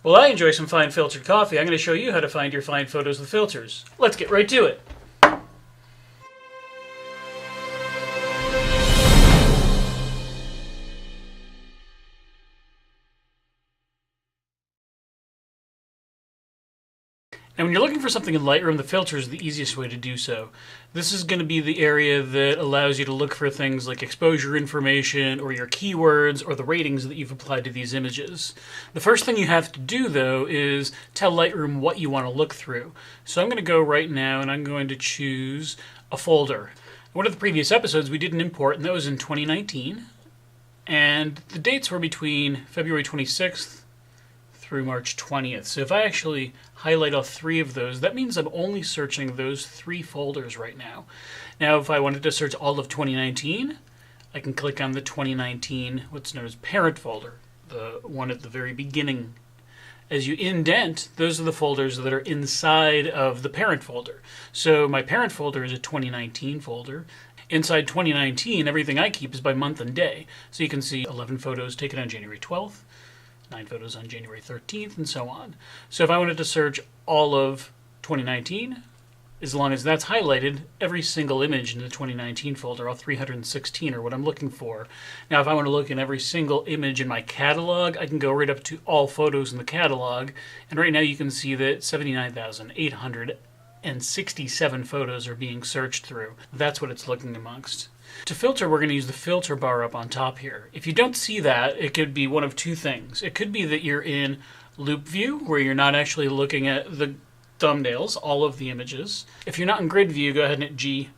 Well, I enjoy some fine filtered coffee. I'm going to show you how to find your fine photos with filters. Let's get right to it. And when you're looking for something in Lightroom, the filter is the easiest way to do so. This is going to be the area that allows you to look for things like exposure information or your keywords or the ratings that you've applied to these images. The first thing you have to do, though, is tell Lightroom what you want to look through. So I'm going to go right now and I'm going to choose a folder. One of the previous episodes we did an import, and that was in 2019. And the dates were between February 26th through March 20th. So if I actually highlight all three of those, that means I'm only searching those three folders right now. Now, if I wanted to search all of 2019, I can click on the 2019, what's known as parent folder, the one at the very beginning. As you indent, those are the folders that are inside of the parent folder. So my parent folder is a 2019 folder. Inside 2019, everything I keep is by month and day. So you can see 11 photos taken on January 12th, 9 photos on January 13th, and so on. So if I wanted to search all of 2019, as long as that's highlighted, every single image in the 2019 folder, all 316 are what I'm looking for. Now, if I want to look in every single image in my catalog, I can go right up to all photos in the catalog, and right now you can see that 79,867 photos are being searched through. That's what it's looking amongst. To filter, we're going to use the filter bar up on top here. If you don't see that, it could be one of two things. It could be that you're in loop view, where you're not actually looking at the thumbnails, all of the images. If you're not in grid view, go ahead and hit G.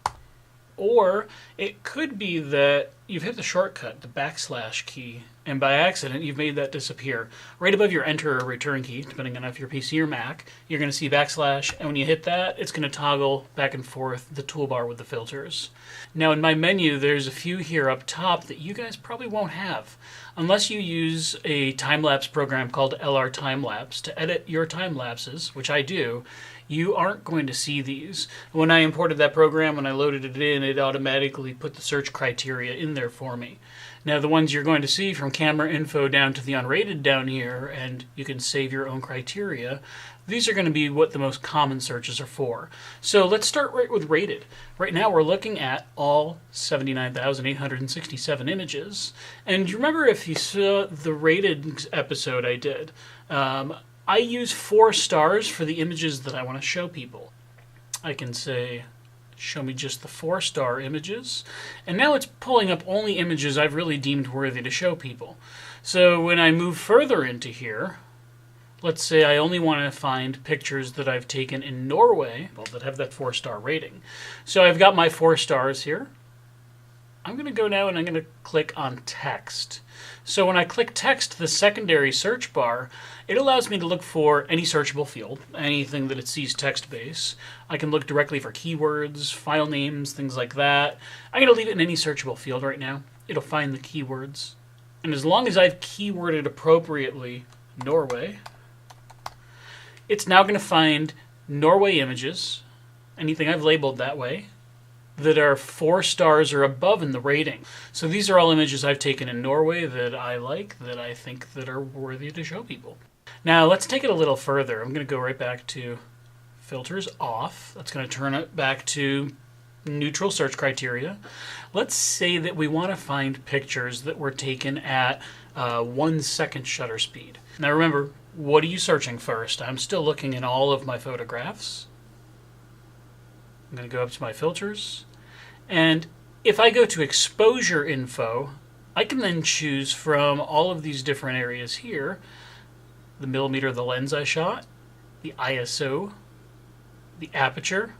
Or it could be that you've hit the shortcut, the backslash key, and by accident you've made that disappear. Right above your enter or return key, depending on if you're PC or Mac, you're going to see backslash, and when you hit that, it's going to toggle back and forth the toolbar with the filters. Now in my menu, there's a few here up top that you guys probably won't have. Unless you use a time-lapse program called LR Timelapse to edit your time lapses, which I do, you aren't going to see these. When I imported that program, when I loaded it in, it automatically put the search criteria in there for me. Now the ones you're going to see from camera info down to the unrated down here, and you can save your own criteria, these are going to be what the most common searches are for. So let's start right with rated. Right now we're looking at all 79,867 images. And you remember, if you saw the rated episode I did, I use 4 stars for the images that I want to show people. I can say, show me just the 4-star images. And now it's pulling up only images I've really deemed worthy to show people. So when I move further into here, let's say I only want to find pictures that I've taken in Norway, well, that have that 4-star rating. So I've got my 4 stars here. I'm going to go now and I'm going to click on text. So when I click text, the secondary search bar, it allows me to look for any searchable field, anything that it sees text-based. I can look directly for keywords, file names, things like that. I'm going to leave it in any searchable field right now. It'll find the keywords. And as long as I've keyworded appropriately Norway, it's now going to find Norway images, anything I've labeled that way, that are 4 stars or above in the rating. So these are all images I've taken in Norway that I like, that I think that are worthy to show people. Now let's take it a little further. I'm going to go right back to filters off. That's going to turn it back to neutral search criteria. Let's say that we want to find pictures that were taken at 1 second shutter speed. Now remember, what are you searching first? I'm still looking in all of my photographs. I'm going to go up to my filters, and if I go to exposure info, I can then choose from all of these different areas here, the millimeter of the lens I shot, the ISO, the aperture,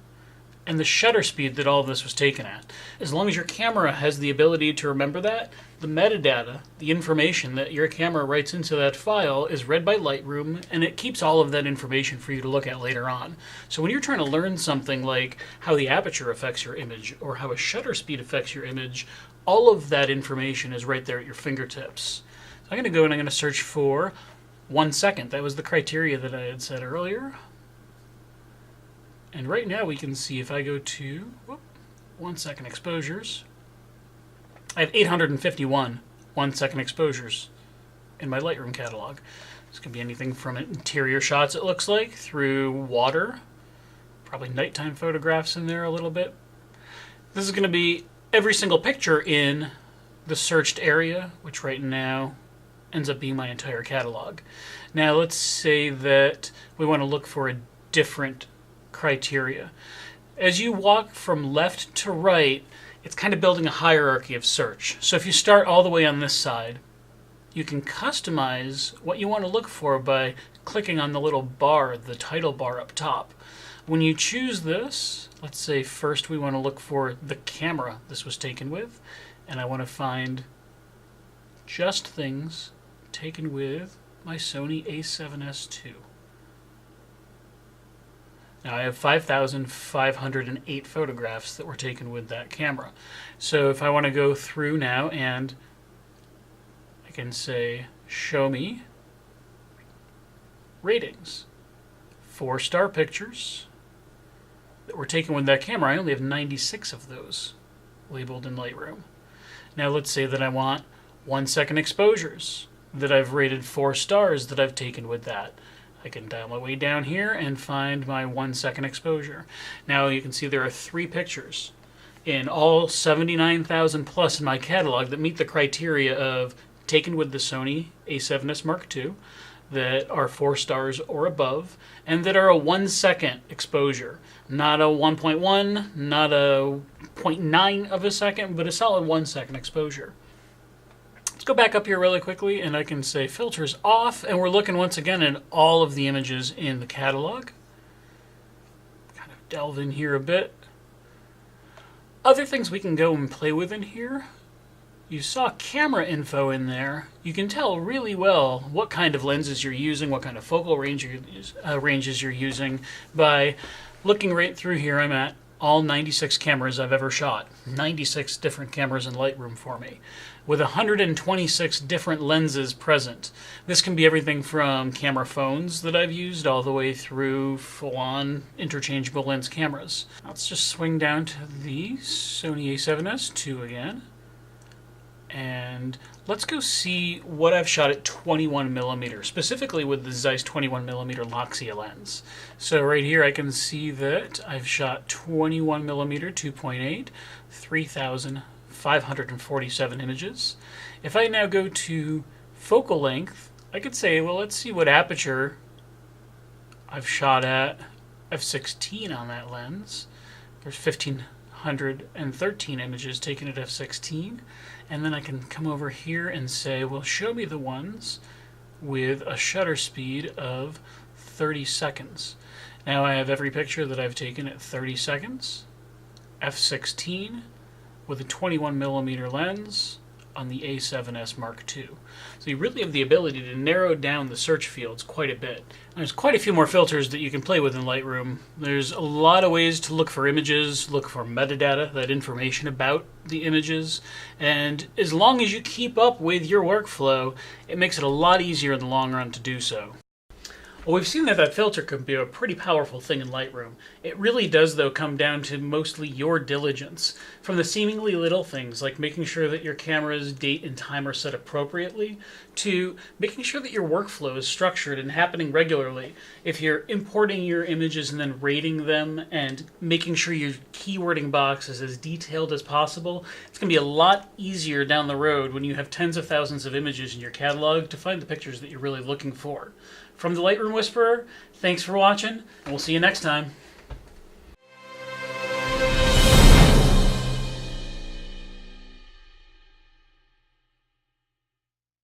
and the shutter speed that all of this was taken at. As long as your camera has the ability to remember that, the metadata, the information that your camera writes into that file, is read by Lightroom, and it keeps all of that information for you to look at later on. So when you're trying to learn something like how the aperture affects your image or how a shutter speed affects your image, all of that information is right there at your fingertips. So I'm going to go and I'm going to search for 1 second. That was the criteria that I had said earlier. And right now we can see, if I go to 1 second exposures, I have 851 1 second exposures in my Lightroom catalog. This can be anything from interior shots, it looks like, through water. Probably nighttime photographs in there a little bit. This is going to be every single picture in the searched area, which right now ends up being my entire catalog. Now let's say that we want to look for a different criteria. As you walk from left to right, it's kind of building a hierarchy of search. So if you start all the way on this side, you can customize what you want to look for by clicking on the little bar, the title bar up top. When you choose this, let's say first we want to look for the camera this was taken with, and I want to find just things taken with my Sony a7S II. Now I have 5,508 photographs that were taken with that camera. So if I want to go through now and I can say, show me ratings. 4-star pictures that were taken with that camera. I only have 96 of those labeled in Lightroom. Now let's say that I want 1-second exposures that I've rated 4 stars that I've taken with that. I can dial my way down here and find my 1-second exposure. Now you can see there are 3 pictures in all 79,000 plus in my catalog that meet the criteria of taken with the Sony a7S Mark II, that are 4 stars or above, and that are a 1-second exposure. Not a 1.1, not a 0.9 of a second, but a solid 1-second exposure. Let's go back up here really quickly, and I can say filters off, and we're looking once again at all of the images in the catalog. Kind of delve in here a bit. Other things we can go and play with in here. You saw camera info in there. You can tell really well what kind of lenses you're using, what kind of focal ranges you're using by looking right through here. I'm at all 96 cameras I've ever shot. 96 different cameras in Lightroom for me, with 126 different lenses present. This can be everything from camera phones that I've used all the way through full-on interchangeable lens cameras. Let's just swing down to the Sony a7S II again. And let's go see what I've shot at 21mm, specifically with the Zeiss 21mm Loxia lens. So right here I can see that I've shot 21mm 2.8, 3,547 images. If I now go to focal length, I could say, well, let's see what aperture I've shot at f16 on that lens. There's 1,513 images taken at f16. And then I can come over here and say, well, show me the ones with a shutter speed of 30 seconds. Now I have every picture that I've taken at 30 seconds, f16, with a 21mm lens on the a7S Mark II. So you really have the ability to narrow down the search fields quite a bit. There's quite a few more filters that you can play with in Lightroom. There's a lot of ways to look for images, look for metadata, that information about the images, and as long as you keep up with your workflow, it makes it a lot easier in the long run to do so. Well, we've seen that that filter can be a pretty powerful thing in Lightroom. It really does, though, come down to mostly your diligence. From the seemingly little things, like making sure that your camera's date and time are set appropriately, to making sure that your workflow is structured and happening regularly. If you're importing your images and then rating them and making sure your keywording box is as detailed as possible, it's going to be a lot easier down the road when you have tens of thousands of images in your catalog to find the pictures that you're really looking for. From the Lightroom Whisperer, thanks for watching, and we'll see you next time.